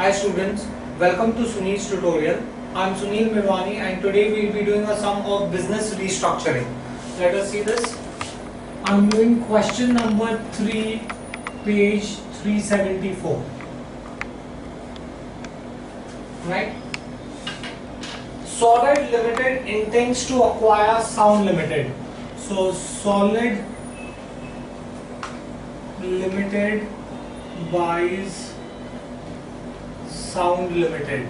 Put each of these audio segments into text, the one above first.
Hi students, welcome to Sunil's tutorial. I am Sunil Mirwani and today we will be doing a sum of business restructuring. Let us see this. I am doing question number 3, page 374. Right? Solid Limited intends to acquire Sound Limited. So Solid Limited buys Sound Limited.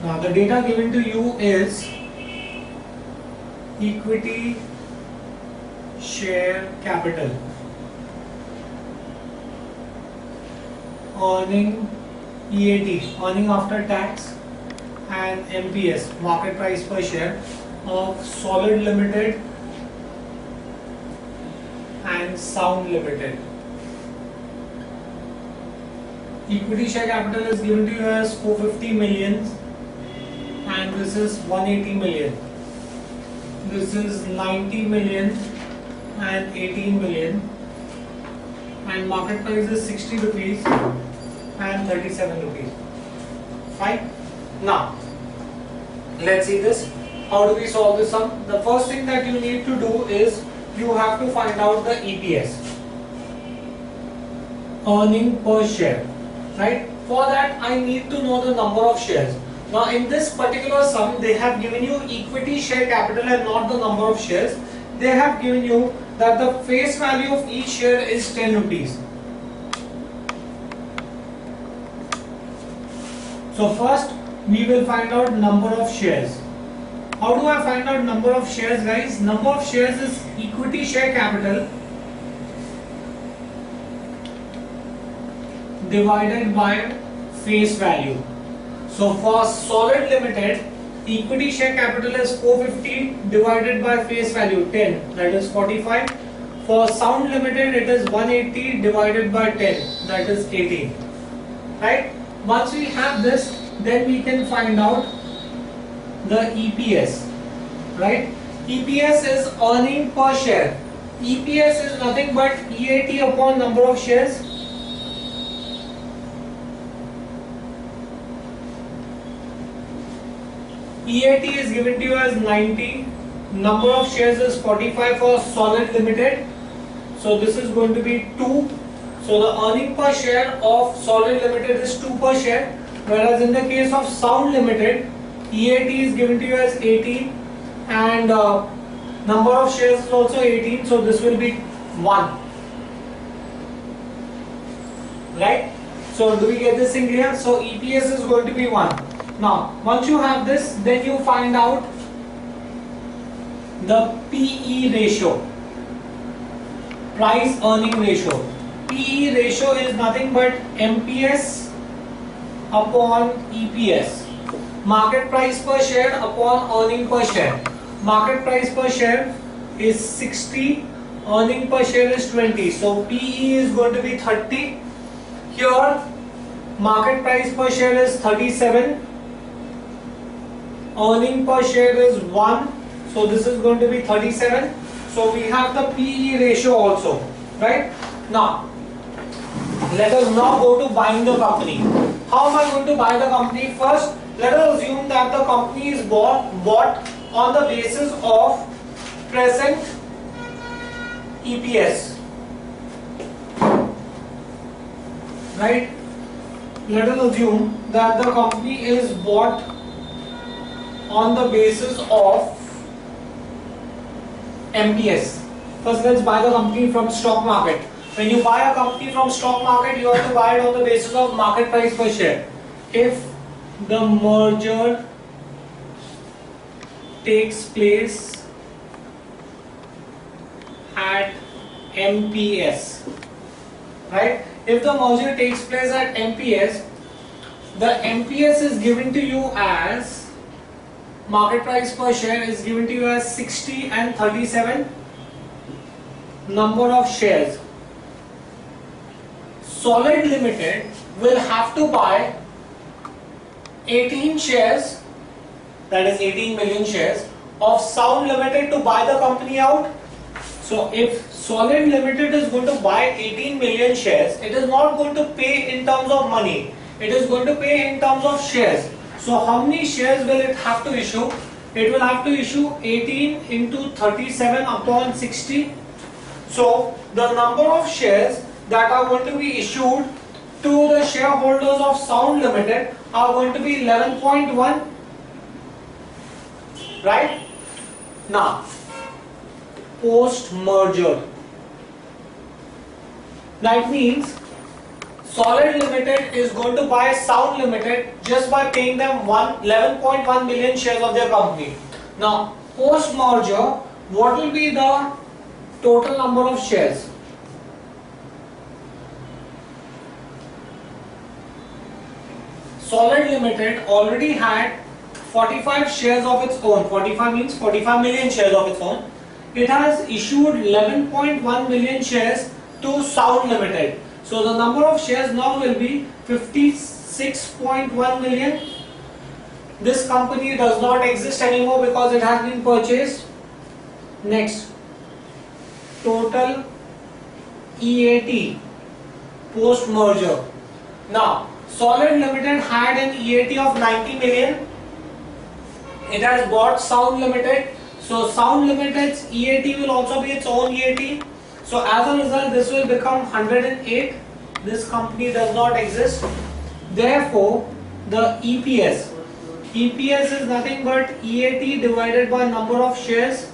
Now the data given to you is equity share capital, earning EAT, earning after tax, and MPS, market price per share of Solid Limited and Sound Limited. Equity share capital is given to you as 450 million and this is 180 million. This is 90 million and 18 million and market price is 60 rupees and 37 rupees. Fine. Now let's see this. How do we solve this sum? The first thing that you need to do is you have to find out the EPS, earning per share. Right? For that I need to know the number of shares. Now in this particular sum they have given you equity share capital and not the number of shares. They have given you that the face value of each share is 10 rupees. So first we will find out number of shares. How do I find out number of shares, guys? Number of shares is equity share capital divided by face value. So for Solid Limited, equity share capital is 450 divided by face value 10, that is 45. For Sound Limited it is 180 divided by 10, that is 18. Right? Once we have this, then we can find out the EPS. Right? EPS is earning per share. EPS is nothing but EAT upon number of shares. EAT is given to you as 90, number of shares is 45 for Solid Limited, so this is going to be 2. So the earning per share of Solid Limited is 2 per share, whereas in the case of Sound Limited, EAT is given to you as 18 and number of shares is also 18, so this will be 1. Right? So do we get this thing here? So EPS is going to be 1. Now, once you have this, then you find out the PE ratio, price earning ratio. PE ratio is nothing but MPS upon EPS, market price per share upon earning per share. Market price per share is 60, earning per share is 20. So PE is going to be 30. Here, market price per share is 37. Earning per share is 1, so this is going to be 37. So we have the PE ratio also, right? Now, let us now go to buying the company. How am I going to buy the company? First, let us assume that the company is bought on the basis of present EPS, right? Let us assume that the company is bought on the basis of MPS. First, let's buy the company from stock market. When you buy a company from stock market, you have to buy it on the basis of market price per share. If the merger takes place at MPS, right? If the merger takes place at MPS, the MPS is given to you as market price per share is given to you as 60 and 37. Number of shares. Solid Limited will have to buy 18 shares, that is 18 million shares of Sound Limited to buy the company out. So if Solid Limited is going to buy 18 million shares, it is not going to pay in terms of money. It is going to pay in terms of shares. So how many shares will it have to issue? It will have to issue 18 into 37 upon 60. So the number of shares that are going to be issued to the shareholders of Sound Limited are going to be 11.1. Right? Now, post merger. That means Solid Limited is going to buy Sound Limited just by paying them 11.1 million shares of their company. Now, post merger, what will be the total number of shares? Solid Limited already had 45 shares of its own. 45 means 45 million shares of its own. It has issued 11.1 million shares to Sound Limited. So the number of shares now will be 56.1 million. This company does not exist anymore because it has been purchased. Next, total EAT post merger. Now, Solid Limited had an EAT of 90 million. It has bought Sound Limited. So Sound Limited's EAT will also be its own EAT. So as a result, this will become 108. This company does not exist. Therefore, the EPS is nothing but EAT divided by number of shares.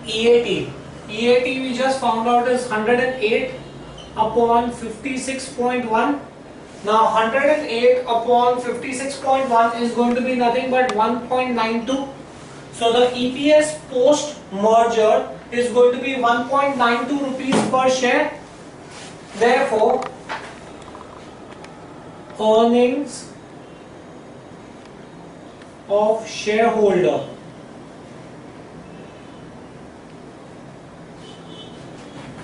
EAT we just found out is 108 upon 56.1. Now 108 upon 56.1 is going to be nothing but 1.92. So the EPS post merger is going to be 1.92 rupees per share. Therefore, earnings of shareholder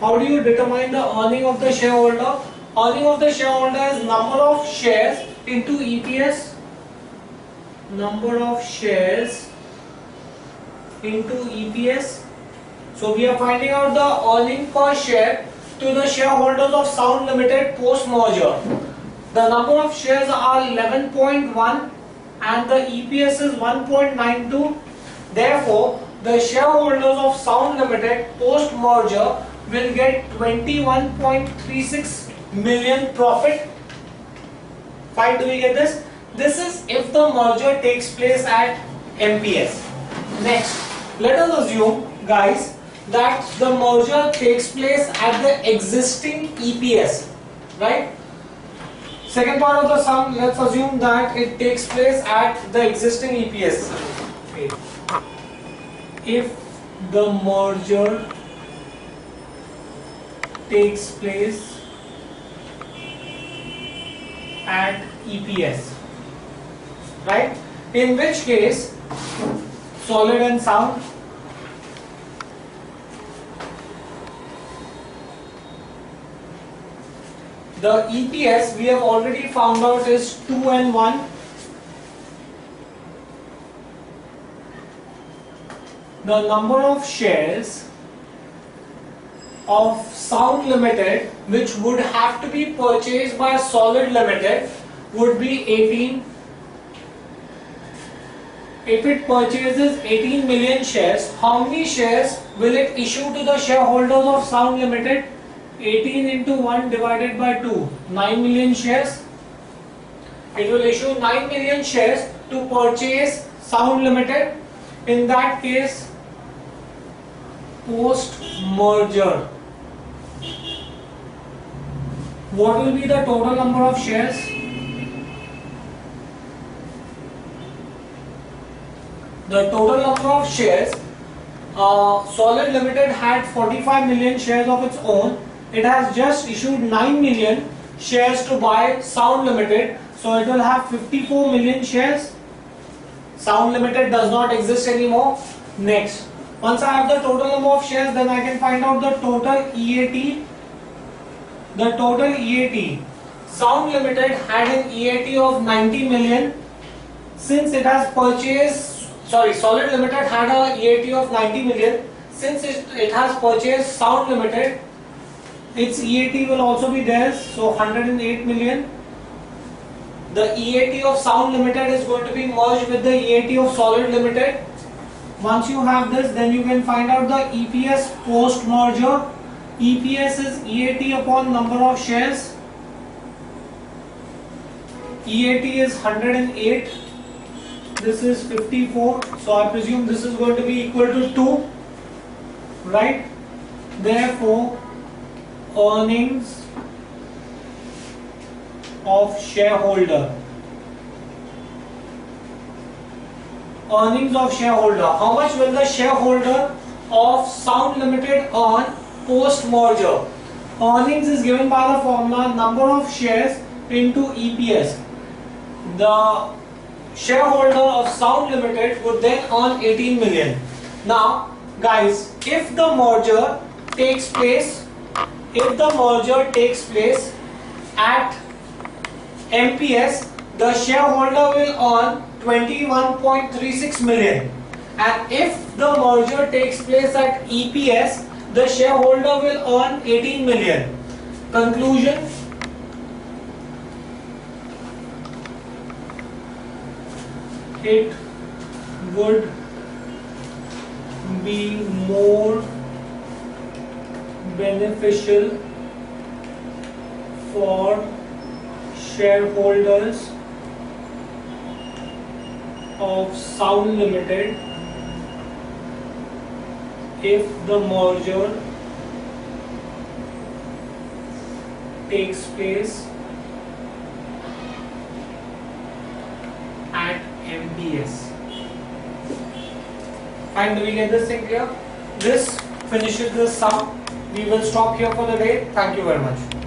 how do you determine the earning of the shareholder? Earning of the shareholder is number of shares into EPS. Number of shares into EPS. So we are finding out the earning per share to the shareholders of Sound Limited post merger. The number of shares are 11.1 and the EPS is 1.92. Therefore, the shareholders of Sound Limited post merger will get 21.36 million profit. Fine, do we get this? This is if the merger takes place at MPS. Next, let us assume, guys, that the merger takes place at the existing EPS, right? Second part of the sum, let's assume that it takes place at the existing EPS. If the merger takes place at EPS, right? In which case, Solid and Sound, the EPS we have already found out is 2 and 1. The number of shares of Sound Limited which would have to be purchased by Solid Limited would be 18. If it purchases 18 million shares, how many shares will it issue to the shareholders of Sound Limited? 18 into 1 divided by 2, 9 million shares. It will issue 9 million shares to purchase Sound Limited. In that case, post merger, what will be the total number of shares? The total number of shares, Solid Limited had 45 million shares of its own. It has just issued 9 million shares to buy Sound Limited, so it will have 54 million shares. Sound Limited does not exist anymore. Next, once I have the total number of shares, then I can find out the total EAT. The total EAT. Sound Limited had an EAT of 90 million. Since it has purchased Solid Limited had a EAT of 90 million. Since it has purchased Sound Limited, its EAT will also be there, so 108 million. The EAT of Sound Limited is going to be merged with the EAT of Solid Limited. Once you have this, then you can find out the EPS post merger. EPS is EAT upon number of shares. EAT is 108. This is 54. So I presume this is going to be equal to 2. Right? Therefore, earnings of shareholder. Earnings of shareholder. How much will the shareholder of Sound Limited earn post merger? Earnings is given by the formula number of shares into EPS. The shareholder of Sound Limited would then earn 18 million. Now, guys, if the merger takes place at MPS, the shareholder will earn 21.36 million, and if the merger takes place at EPS, the shareholder will earn 18 million. Conclusion: it would be more beneficial for shareholders of Sound Limited if the merger takes place at MPS. Fine, do we get this thing clear? This finishes this sum. We will stop here for the day. Thank you very much.